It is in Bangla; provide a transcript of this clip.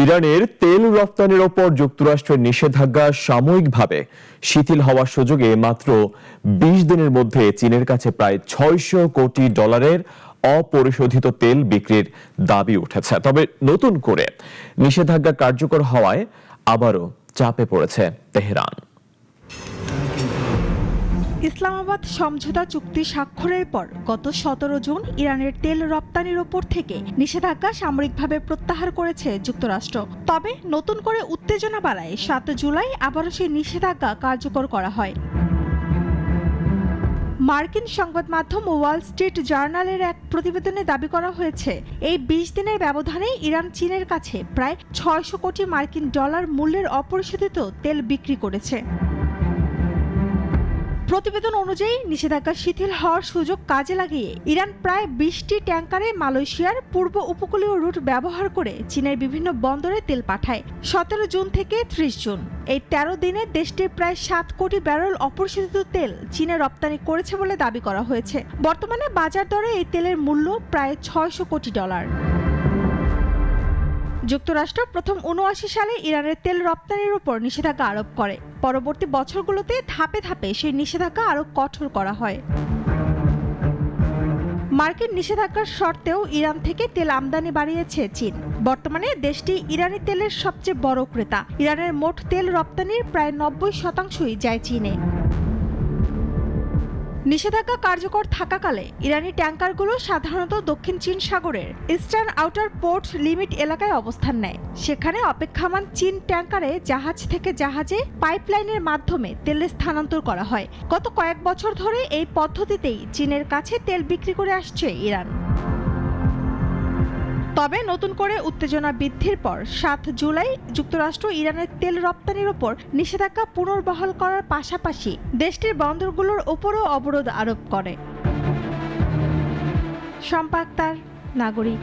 ইরানের তেল রপ্তানির ওপর যুক্তরাষ্ট্রের নিষেধাজ্ঞা সাময়িকভাবে শিথিল হওয়ার সুযোগে মাত্র ২০ দিনের মধ্যে চীনের কাছে প্রায় $৬০০ কোটি অপরিশোধিত তেল বিক্রির দাবি উঠেছে। তবে নতুন করে নিষেধাজ্ঞা কার্যকর হওয়ায় আবারও চাপে পড়েছে তেহরান। ইসলামাবাদ সমঝোতা চুক্তি স্বাক্ষরের পর গত ১৭ জুন ইরানের তেল রপ্তানির ওপর থেকে নিষেধাজ্ঞা সামরিকভাবে প্রত্যাহার করেছে যুক্তরাষ্ট্র। তবে নতুন করে উত্তেজনা বাড়ায় ৭ জুলাই আবারও সেই নিষেধাজ্ঞা কার্যকর করা হয়। মার্কিন সংবাদ মাধ্যম ওয়াল স্ট্রিট জার্নালের এক প্রতিবেদনে দাবি করা হয়েছে, এই ২০ দিনের ব্যবধানে ইরান চীনের কাছে প্রায় $৬০০ কোটি মূল্যের অপরিশোধিত তেল বিক্রি করেছে। প্রতিবেদন অনুযায়ী নিষেধাজ্ঞা শিথিল হওয়ার সুযোগ কাজে লাগিয়ে ইরান প্রায় ২০টি ট্যাঙ্কারে মালয়েশিয়ার পূর্ব উপকূলীয় রুট ব্যবহার করে চীনের বিভিন্ন বন্দরে তেল পাঠায়। ১৭ জুন থেকে ৩০ জুন এই ১৩ দিনে দেশটির প্রায় ৭ কোটি ব্যারেল অপরিশোধিত তেল চীনে রপ্তানি করেছে বলে দাবি করা হয়েছে। বর্তমানে বাজার দরে এই তেলের মূল্য প্রায় $৬০০ কোটি। যুক্তরাষ্ট্র প্রথম ৭৯ সালে ইরানের তেল রপ্তানির উপর নিষেধাজ্ঞা আরোপ করে। পরবর্তী বছরগুলোতে ধাপে ধাপে সেই নিষেধাজ্ঞা আরও কঠোর করা হয়। মার্কিন নিষেধাজ্ঞার শর্তেও ইরান থেকে তেল আমদানি বাড়িয়েছে চীন। বর্তমানে দেশটি ইরানি তেলের সবচেয়ে বড় ক্রেতা। ইরানের মোট তেল রপ্তানির প্রায় ৯০% যায় চীনে। নিষেধাজ্ঞা কার্যকর থাকাকালে ইরানি ট্যাঙ্কারগুলো সাধারণত দক্ষিণ চীন সাগরের ইস্টার্ন আউটার পোর্ট লিমিট এলাকায় অবস্থান নেয়। সেখানে অপেক্ষমান চীন ট্যাঙ্কারে জাহাজ থেকে জাহাজে পাইপলাইনের মাধ্যমে তেল স্থানান্তর করা হয়। গত কয়েক বছর ধরে এই পদ্ধতিতেই চীনের কাছে তেল বিক্রি করে আসছে ইরান। তবে নতুন করে উত্তেজনা বৃদ্ধির পর ৭ জুলাই যুক্তরাষ্ট্র ইরানের তেল রপ্তানির ওপর নিষেধাজ্ঞা পুনর্বহাল করার পাশাপাশি দেশটির বন্দরগুলোর ওপরও অবরোধ আরোপ করে। শম্পা আক্তার, নাগরিক।